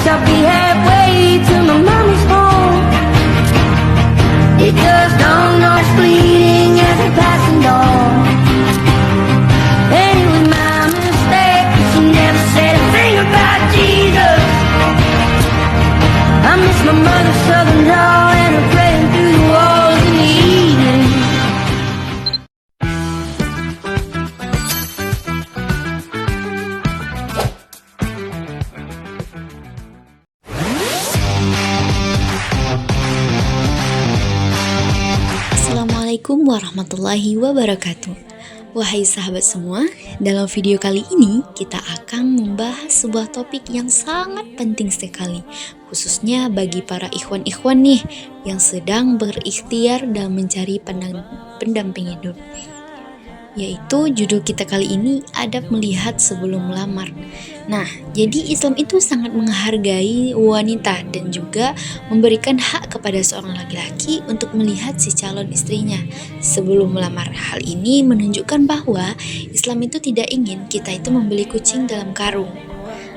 I'll be halfway to my mommy's home. It just dawned on us bleeding as a passing dawn. And it was my mistake, she never said a thing about Jesus. I miss my mother's southern drawl and her praying through the walls in the evening. Assalamualaikum warahmatullahi wabarakatuh. Wahai sahabat semua, dalam video kali ini kita akan membahas sebuah topik yang sangat penting sekali, khususnya bagi para ikhwan-ikhwan nih yang sedang berikhtiar dalam mencari pendamping hidup. Yaitu judul kita kali ini, adab melihat sebelum melamar. Nah, jadi Islam itu sangat menghargai wanita dan juga memberikan hak kepada seorang laki-laki untuk melihat si calon istrinya sebelum melamar. Hal ini menunjukkan bahwa Islam itu tidak ingin kita itu membeli kucing dalam karung.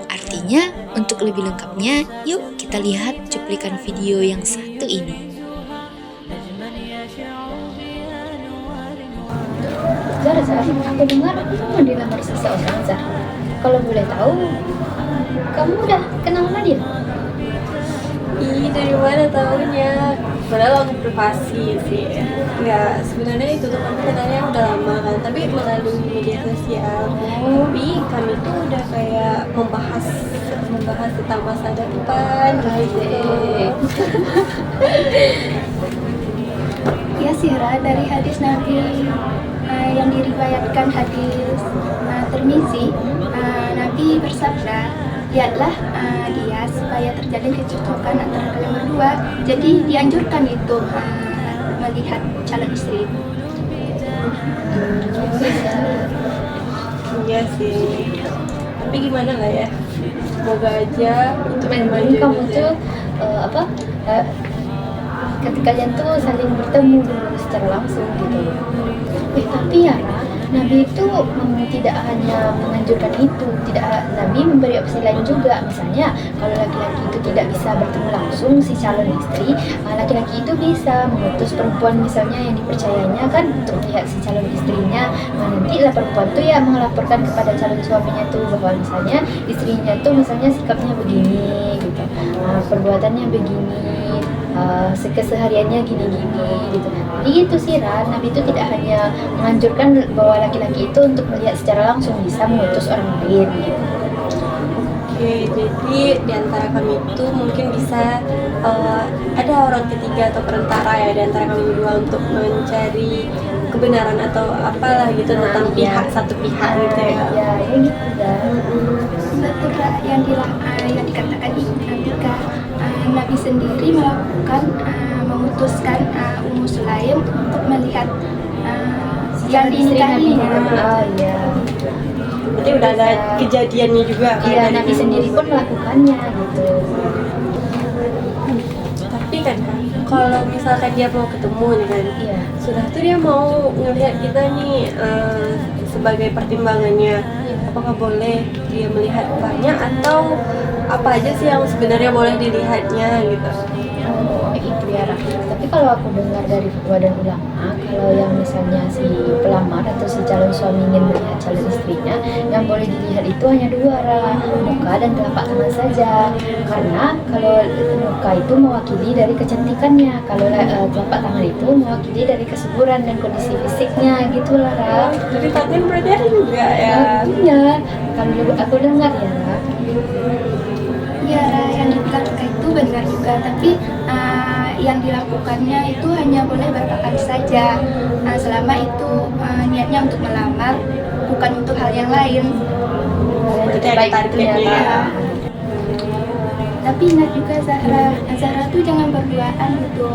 Artinya, untuk lebih lengkapnya, yuk kita lihat cuplikan video yang satu ini. Zara, aku dengar kamu dilamar seseorang, Zara. Kalau boleh tahu, kamu udah kenal sama dia? Ih, dari mana tahunya? Padahal aku privasi sih. Enggak, sebenarnya itu tuh kami kenalnya udah lama kan, tapi melalui media sosial. Tapi kami tuh udah kayak membahas tentang masa depan gitu. Ya Sirah, dari hadis Nabi yang diriwayatkan hadis Tirmizi, Nabi bersabda, lihatlah dia supaya terjalin kecocokan antara kalian berdua. Jadi dianjurkan itu melihat calon istri. Iya sih. Tapi gimana lah ya? Semoga aja itu memang Kamu tuh ketika kalian tuh saling bertemu dulu secara langsung gitu. Tapi ya Nabi itu tidak hanya menganjurkan itu, Nabi memberi opsi lain juga. Misalnya kalau laki-laki itu tidak bisa bertemu langsung si calon istri, laki-laki itu bisa mengutus perempuan misalnya yang dipercayanya kan untuk melihat si calon istrinya. Nanti lah perempuan tuh ya melaporkan kepada calon suaminya tuh bahwa misalnya istrinya tuh misalnya sikapnya begini gitu, perbuatannya begini, kesehariannya gini-gini gitu. Jadi itu sih Nabi itu tidak hanya menganjurkan bahwa laki-laki itu untuk melihat secara langsung, bisa mengutus orang lain gitu. Oke, jadi di antara kami itu mungkin bisa ada orang ketiga atau perantara ya di antara kami berdua untuk mencari kebenaran atau apalah gitu tentang satu pihak gitu ya. Ya gitu ya. Betul yang dikatakan ketika Nabi sendiri melakukan memutuskan Ummu Sulaim untuk melihat yang dinikahinya. Oh iya. Berarti udah ada kejadiannya juga kan? Iya, Nabi sendiri pun melakukannya gitu. Tapi kan kalau misalkan dia mau ketemu nih kan, Iya. sudah tuh dia mau ngelihat kita nih sebagai pertimbangannya, apakah boleh dia melihat banyak atau apa aja sih yang sebenarnya boleh dilihatnya gitu? Oh itu ya Ra. Tapi kalau aku dengar dari fatwa dan ulama, kalau yang misalnya si pelamar atau si calon suami ingin melihat calon istrinya, yang boleh dilihat itu hanya dua Ra, muka dan telapak tangan saja. Karena kalau muka itu mewakili dari kecantikannya, kalau telapak tangan itu mewakili dari kesuburan dan kondisi fisiknya gitulah Ra. Jadi tangan berarti ada juga ya? Iya, kalau aku dengar ya Ra. Ya, yang dikatakan itu benar juga, tapi yang dilakukannya itu hanya boleh beberapa kali saja, selama itu niatnya untuk melamar, bukan untuk hal yang lain. Jadi baik itu ya. Tapi ingat juga Zahra tuh jangan berduaan gitu,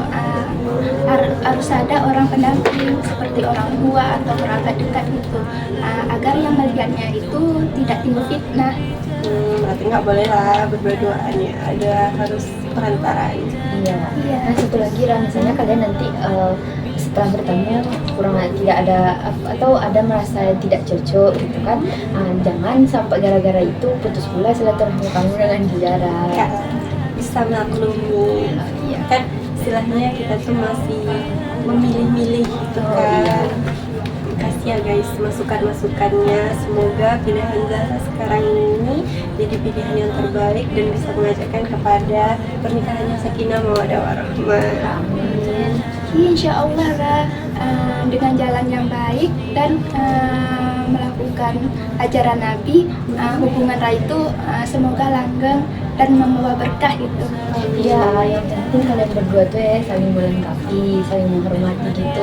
harus ada orang pendamping seperti orang tua atau kerabat dekat gitu, agar yang melihatnya itu tidak timbul fitnah. Berarti nggak boleh lah berdua-duaan ya, harus perantara. Iya. Nah satu lagi Ra, misalnya kalian nanti setelah bertemu kurang tidak ada atau ada merasa tidak cocok gitu kan, jangan sampai gara-gara itu putus pula silaturahmi kamu dengan dia. Kak, bisa maklumi kan istilahnya kita tuh masih memilih-milih gitu kan. Kasih ya guys masukan-masukannya, semoga pilihan Zahra sekarang ini jadi pilihan yang terbaik dan bisa mengajakkan kepada pernikahannya sakinah mawaddah warahmah. Amin. Insya Allah lah, dengan jalan yang baik dan melakukan ajaran Nabi, hubungan itu semoga langgeng dan membawa berkah gitu. Ya, yang penting kalian berdua tuh ya saling melengkapi, saling menghormati gitu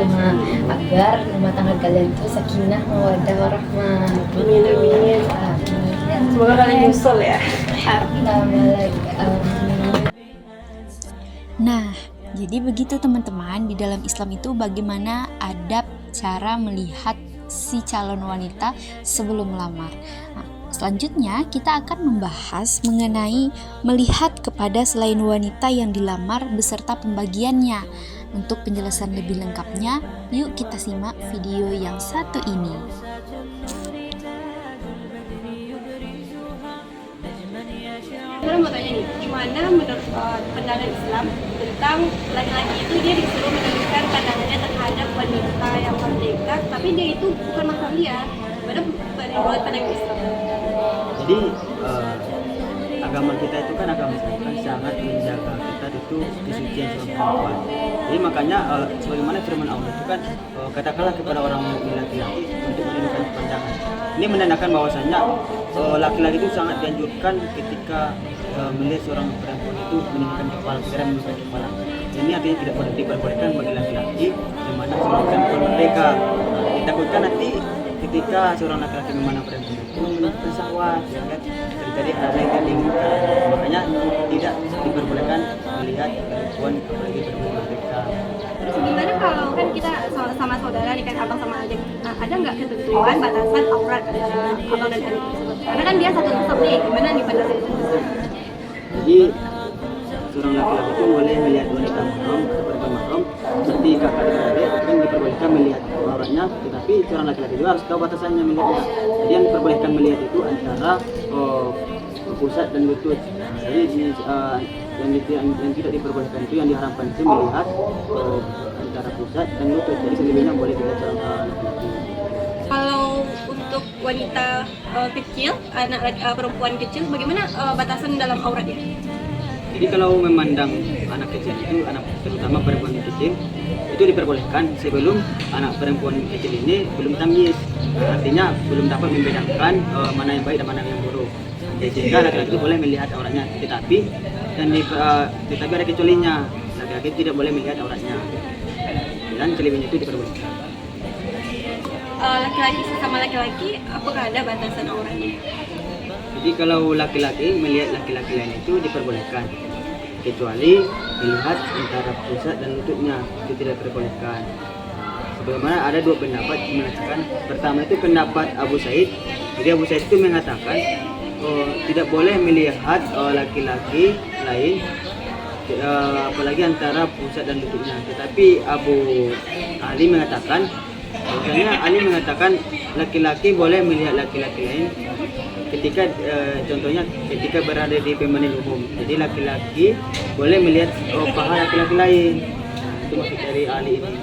agar rumah tangga kalian tuh sakinah mawaddah warahmah. Amin amin. Amin. Semoga kalian nyusul ya. Nah, jadi begitu teman-teman, di dalam Islam itu bagaimana adab cara melihat si calon wanita sebelum melamar. Nah, selanjutnya kita akan membahas mengenai melihat kepada selain wanita yang dilamar beserta pembagiannya. Untuk penjelasan lebih lengkapnya, yuk kita simak video yang satu ini. Saya mau tanya nih, gimana menurut pandangan Islam tentang laki-laki itu dia disuruh menunjukkan pandangannya terhadap wanita yang merdeka, tapi dia itu bukan mahram dia. Gimana menurut pandangan Islam? Jadi agama kita itu kan agama Islam kan sangat menjaga kita itu kesucian seorang perempuan. Jadi makanya sebagaimana firman Allah itu kan katakanlah kepada orang mukmin laki-laki untuk menundukkan pandangan. Ini menandakan bahwasanya laki-laki itu sangat dianjurkan ketika melihat seorang perempuan itu menundukkan kepala, segera menundukkan kepala. Ini artinya tidak boleh diperbolehkan bagi laki-laki di mana seorang perempuan merdeka. Ditakutkan nanti ketika seorang laki-laki memandang perempuan itu menunjukkan syahwat, ya kan? Terjadi hal yang tidak diinginkan. Makanya tidak diperbolehkan melihat perempuan apalagi perempuan merdeka. Terus gimana kalau kan kita sama saudara nih kan abang sama adik, ada nggak ketentuan batasan aurat antara abang dan adik tersebut? Karena kan dia satu nasab nih, gimana nih pandangan Islam? Jadi seorang laki-laki itu boleh melihat wanita mahram atau perempuan mahram seperti kakak dan adik kan diperbolehkan melihat auratnya, tetapi seorang laki-laki juga harus tahu batasannya melihatnya. Jadi yang diperbolehkan melihat itu antara pusat dan lutut. Jadi yang tidak diperbolehkan itu, yang diharamkan itu melihat antara pusat dan lutut. Jadi selebihnya boleh dilihat seorang laki-laki. Kalau untuk wanita kecil, anak perempuan kecil, bagaimana batasan dalam auratnya? Jadi kalau memandang anak kecil itu, anak terutama perempuan kecil, itu diperbolehkan sebelum anak perempuan kecil ini belum tamyiz. Artinya belum dapat membedakan mana yang baik dan mana yang buruk. Sehingga laki-laki itu boleh melihat auratnya, tetapi ada kecualinya. Laki-laki tidak boleh melihat auratnya. Dan selebihnya itu diperbolehkan. Laki-laki sesama laki-laki, apakah ada batasan auratnya? Jadi kalau laki-laki melihat laki-laki lain itu diperbolehkan, kecuali melihat antara pusat dan lututnya, itu tidak diperbolehkan. Sebagaimana ada dua pendapat mengatakan, pertama itu pendapat Abu Said. Jadi Abu Said itu mengatakan tidak boleh melihat laki-laki lain apalagi antara pusat dan lututnya. Tetapi Abu Ali mengatakan, laki-laki boleh melihat laki-laki lain ketika contohnya ketika berada di pemandang umum. Jadi laki-laki boleh melihat paha laki-laki lain. Itu maksud dari Ali ini.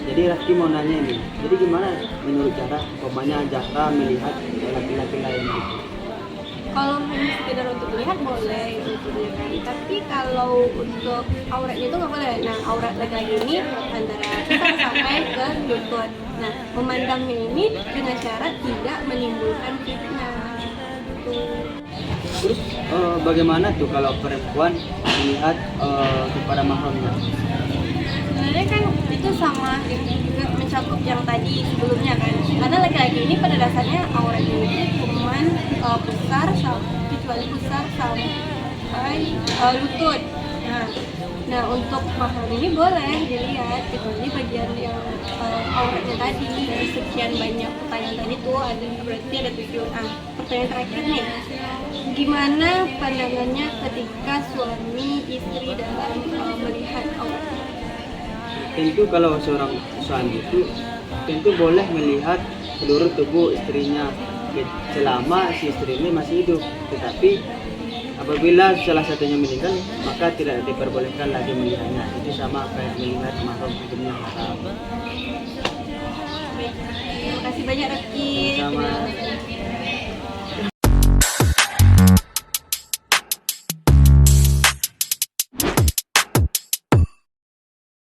Jadi Rafki mau nanya ini, jadi gimana menurut cara umpamanya Zahra melihat laki-laki lain gitu? Kalau hanya sekedar untuk melihat boleh gitu kan, tapi kalau untuk auratnya itu nggak boleh. Nah, aurat laki-laki ini antara pusat sampai ke lutut. Nah, memandangnya ini dengan syarat tidak menimbulkan fitnah. Terus bagaimana tuh kalau perempuan melihat kepada mahramnya? Sebenarnya kan itu sama dengan juga mencakup yang tadi sebelumnya kan, karena laki-laki ini pada dasarnya auratnya itu cuman besar kecuali besar sampai lutut. Nah untuk mahram ini boleh dilihat kecuali bagian yang auratnya tadi. Dari sekian banyak pertanyaan tadi tuh berarti ada 7. Pertanyaan terakhir nih, gimana pandangannya ketika suami istri dalam melihat auratnya? tentu kalau seorang suami itu tentu boleh melihat seluruh tubuh istrinya selama si istri ini masih hidup. Tetapi apabila salah satunya meninggal, maka tidak diperbolehkan lagi melihatnya. Itu sama kayak melihat makhluk hidup yang haram. Terima kasih banyak Rifki. Sama.